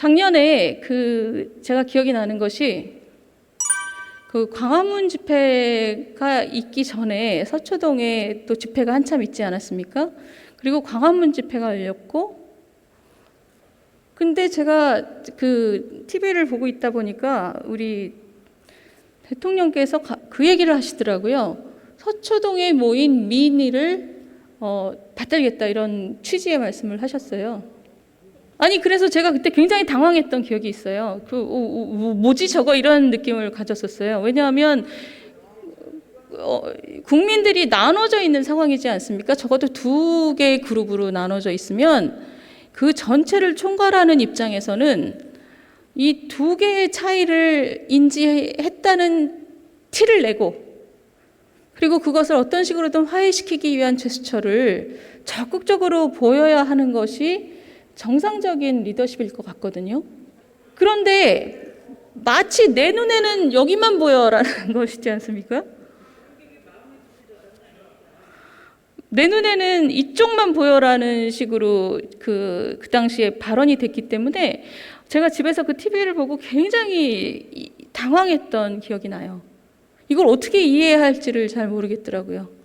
작년에 제가 기억이 나는 것이 광화문 집회가 있기 전에 서초동에 또 집회가 한참 있지 않았습니까? 그리고 광화문 집회가 열렸고, 근데 제가 TV를 보고 있다 보니까 우리 대통령께서 그 얘기를 하시더라고요. 서초동에 모인 민의를 받들겠다, 이런 취지의 말씀을 하셨어요. 아니, 그래서 제가 그때 굉장히 당황했던 기억이 있어요. 뭐지 저거, 이런 느낌을 가졌었어요. 왜냐하면 국민들이 나눠져 있는 상황이지 않습니까? 적어도 두 개의 그룹으로 나눠져 있으면 그 전체를 총괄하는 입장에서는 이 두 개의 차이를 인지했다는 티를 내고, 그리고 그것을 어떤 식으로든 화해시키기 위한 제스처를 적극적으로 보여야 하는 것이 정상적인 리더십일 것 같거든요. 그런데 마치 내 눈에는 여기만 보여라는 것이지 않습니까? 내 눈에는 이쪽만 보여라는 식으로 그 당시에 발언이 됐기 때문에 제가 집에서 그 TV를 보고 굉장히 당황했던 기억이 나요. 이걸 어떻게 이해해야 할지를 잘 모르겠더라고요.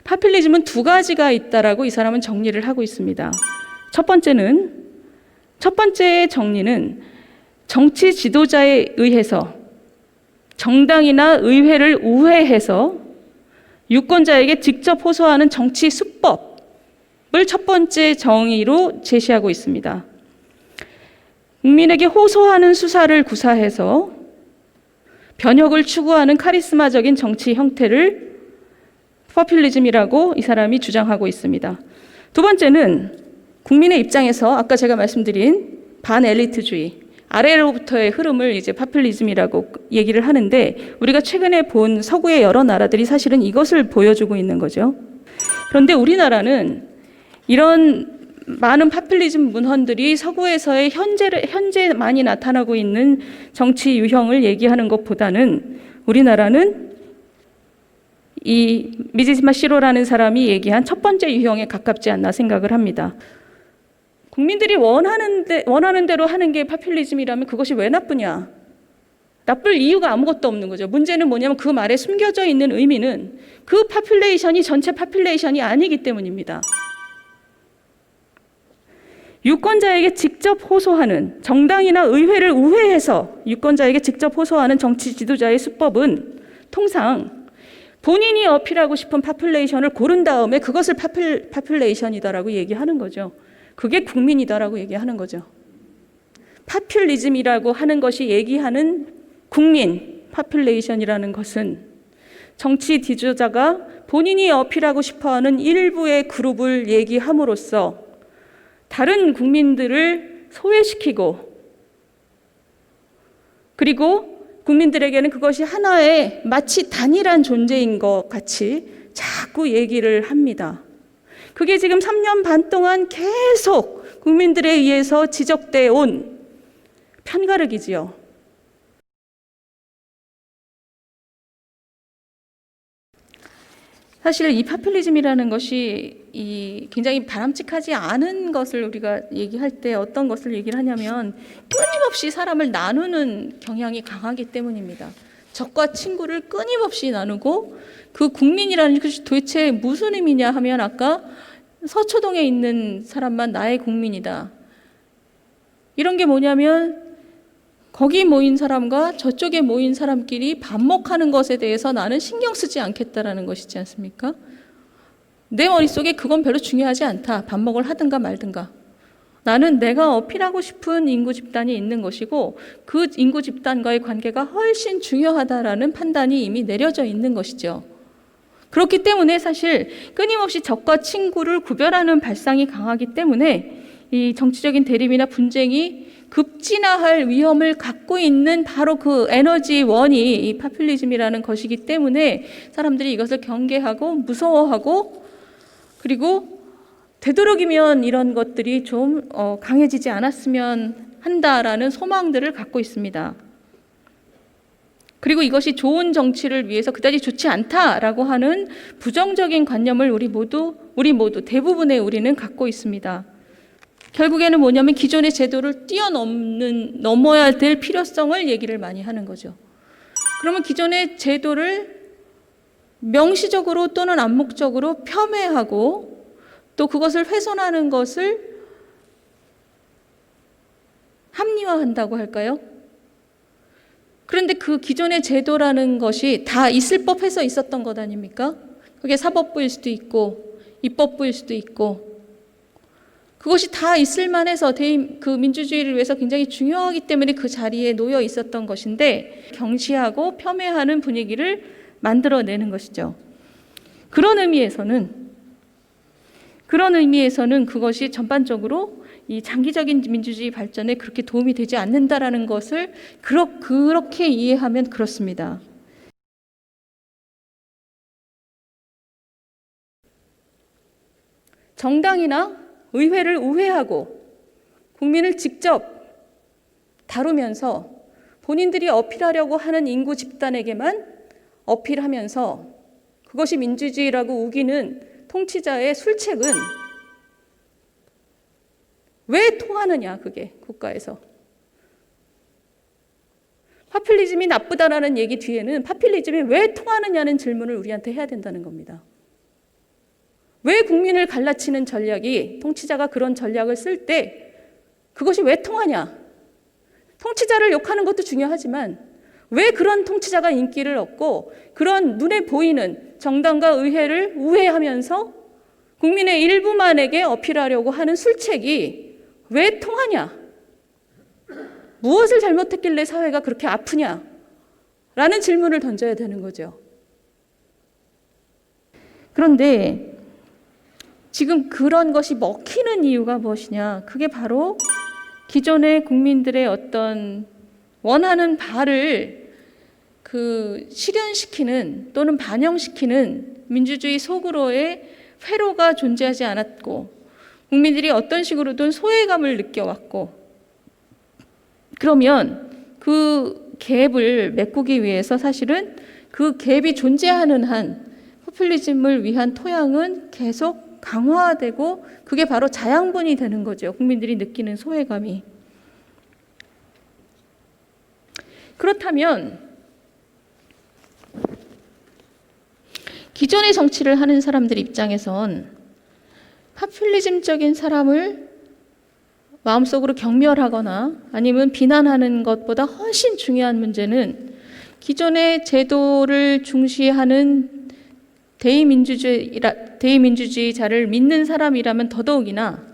파퓰리즘은 두 가지가 있다라고 이 사람은 정리를 하고 있습니다. 첫 번째 정리는 정치 지도자에 의해서, 정당이나 의회를 우회해서 유권자에게 직접 호소하는 정치 수법을 첫 번째 정의로 제시하고 있습니다. 국민에게 호소하는 수사를 구사해서 변혁을 추구하는 카리스마적인 정치 형태를 포퓰리즘이라고 이 사람이 주장하고 있습니다. 두 번째는 국민의 입장에서 아까 제가 말씀드린 반엘리트주의, 아래로부터의 흐름을 이제 파퓰리즘이라고 얘기를 하는데, 우리가 최근에 본 서구의 여러 나라들이 사실은 이것을 보여주고 있는 거죠. 그런데 우리나라는 이런 많은 파퓰리즘 문헌들이 서구에서의 현재 많이 나타나고 있는 정치 유형을 얘기하는 것보다는 우리나라는 이 미지마 시로라는 사람이 얘기한 첫 번째 유형에 가깝지 않나 생각을 합니다. 국민들이 원하는 대로 하는 게 파퓰리즘이라면 그것이 왜 나쁘냐? 나쁠 이유가 아무것도 없는 거죠. 문제는 뭐냐면 그 말에 숨겨져 있는 의미는 그 파퓰레이션이 전체 파퓰레이션이 아니기 때문입니다. 유권자에게 직접 호소하는, 정당이나 의회를 우회해서 유권자에게 직접 호소하는 정치 지도자의 수법은 통상 본인이 어필하고 싶은 파퓰레이션을 고른 다음에 그것을 파퓰레이션이다라고 얘기하는 거죠. 그게 국민이다라고 얘기하는 거죠. 파퓰리즘이라고 하는 것이 얘기하는 국민, 파퓰레이션이라는 것은 정치 지도자가 본인이 어필하고 싶어하는 일부의 그룹을 얘기함으로써 다른 국민들을 소외시키고, 그리고 국민들에게는 그것이 하나의 마치 단일한 존재인 것 같이 자꾸 얘기를 합니다. 그게 지금 3년 반 동안 계속 국민들에 의해서 지적되어 온 편가르기지요. 사실 이 파퓰리즘이라는 것이 굉장히 바람직하지 않은 것을 우리가 얘기할 때 어떤 것을 얘기를 하냐면 끊임없이 사람을 나누는 경향이 강하기 때문입니다. 적과 친구를 끊임없이 나누고, 그 국민이라는 것이 도대체 무슨 의미냐 하면 아까 서초동에 있는 사람만 나의 국민이다. 이런 게 뭐냐면 거기 모인 사람과 저쪽에 모인 사람끼리 반목하는 것에 대해서 나는 신경 쓰지 않겠다라는 것이지 않습니까? 내 머릿속에 그건 별로 중요하지 않다. 반목을 하든가 말든가. 나는 내가 어필하고 싶은 인구 집단이 있는 것이고 그 인구 집단과의 관계가 훨씬 중요하다라는 판단이 이미 내려져 있는 것이죠. 그렇기 때문에 사실 끊임없이 적과 친구를 구별하는 발상이 강하기 때문에 이 정치적인 대립이나 분쟁이 급진화할 위험을 갖고 있는 바로 그 에너지원이 이 파퓰리즘이라는 것이기 때문에 사람들이 이것을 경계하고 무서워하고, 그리고 되도록이면 이런 것들이 좀 강해지지 않았으면 한다라는 소망들을 갖고 있습니다. 그리고 이것이 좋은 정치를 위해서 그다지 좋지 않다라고 하는 부정적인 관념을 우리 모두 대부분의 우리는 갖고 있습니다. 결국에는 뭐냐면 기존의 제도를 넘어야 될 필요성을 얘기를 많이 하는 거죠. 그러면 기존의 제도를 명시적으로 또는 암묵적으로 폄훼하고 또 그것을 훼손하는 것을 합리화한다고 할까요? 그런데 그 기존의 제도라는 것이 다 있을 법해서 있었던 것 아닙니까? 그게 사법부일 수도 있고 입법부일 수도 있고 그것이 다 있을 만해서 그 민주주의를 위해서 굉장히 중요하기 때문에 그 자리에 놓여 있었던 것인데 경시하고 폄훼하는 분위기를 만들어내는 것이죠. 그런 의미에서는 그것이 전반적으로 이 장기적인 민주주의 발전에 그렇게 도움이 되지 않는다라는 것을 그렇게 이해하면 그렇습니다. 정당이나 의회를 우회하고 국민을 직접 다루면서 본인들이 어필하려고 하는 인구 집단에게만 어필하면서 그것이 민주주의라고 우기는 통치자의 술책은 왜 통하느냐, 그게 국가에서. 파퓰리즘이 나쁘다라는 얘기 뒤에는 파퓰리즘이 왜 통하느냐는 질문을 우리한테 해야 된다는 겁니다. 왜 국민을 갈라치는 전략이 통치자가 그런 전략을 쓸 때 그것이 왜 통하냐? 통치자를 욕하는 것도 중요하지만 왜 그런 통치자가 인기를 얻고 그런 눈에 보이는 정당과 의회를 우회하면서 국민의 일부만에게 어필하려고 하는 술책이 왜 통하냐? 무엇을 잘못했길래 사회가 그렇게 아프냐? 라는 질문을 던져야 되는 거죠. 그런데 지금 그런 것이 먹히는 이유가 무엇이냐? 그게 바로 기존의 국민들의 어떤 원하는 바를 실현시키는 또는 반영시키는 민주주의 속으로의 회로가 존재하지 않았고 국민들이 어떤 식으로든 소외감을 느껴왔고 그러면 그 갭을 메꾸기 위해서 사실은 그 갭이 존재하는 한 포퓰리즘을 위한 토양은 계속 강화되고 그게 바로 자양분이 되는 거죠. 국민들이 느끼는 소외감이. 그렇다면 기존의 정치를 하는 사람들 입장에선 파퓰리즘적인 사람을 마음속으로 경멸하거나 아니면 비난하는 것보다 훨씬 중요한 문제는 기존의 제도를 중시하는 대의민주주의자를 믿는 사람이라면 더더욱이나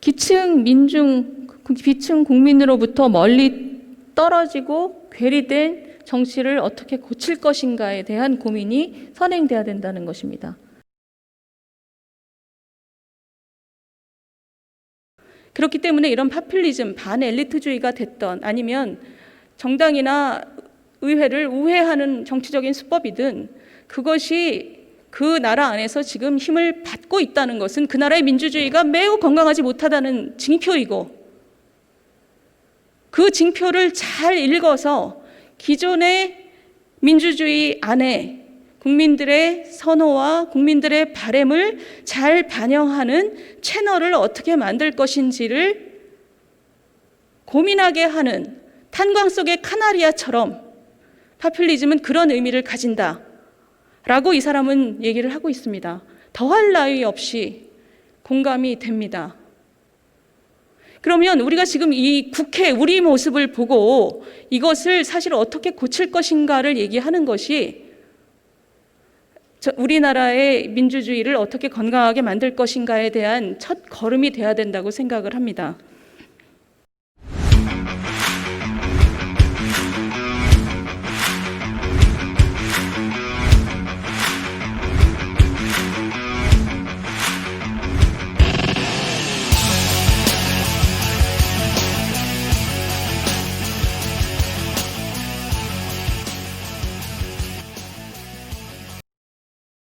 기층 국민으로부터 멀리 떨어지고 괴리된 정치를 어떻게 고칠 것인가에 대한 고민이 선행돼야 된다는 것입니다. 그렇기 때문에 이런 파퓰리즘, 반엘리트주의가 됐던 아니면 정당이나 의회를 우회하는 정치적인 수법이든 그것이 그 나라 안에서 지금 힘을 받고 있다는 것은 그 나라의 민주주의가 매우 건강하지 못하다는 징표이고 그 징표를 잘 읽어서 기존의 민주주의 안에 국민들의 선호와 국민들의 바램을 잘 반영하는 채널을 어떻게 만들 것인지를 고민하게 하는 탄광 속의 카나리아처럼 파퓰리즘은 그런 의미를 가진다라고 이 사람은 얘기를 하고 있습니다. 더할 나위 없이 공감이 됩니다. 그러면 우리가 지금 이 국회 우리 모습을 보고 이것을 사실 어떻게 고칠 것인가를 얘기하는 것이 우리나라의 민주주의를 어떻게 건강하게 만들 것인가에 대한 첫 걸음이 돼야 된다고 생각을 합니다.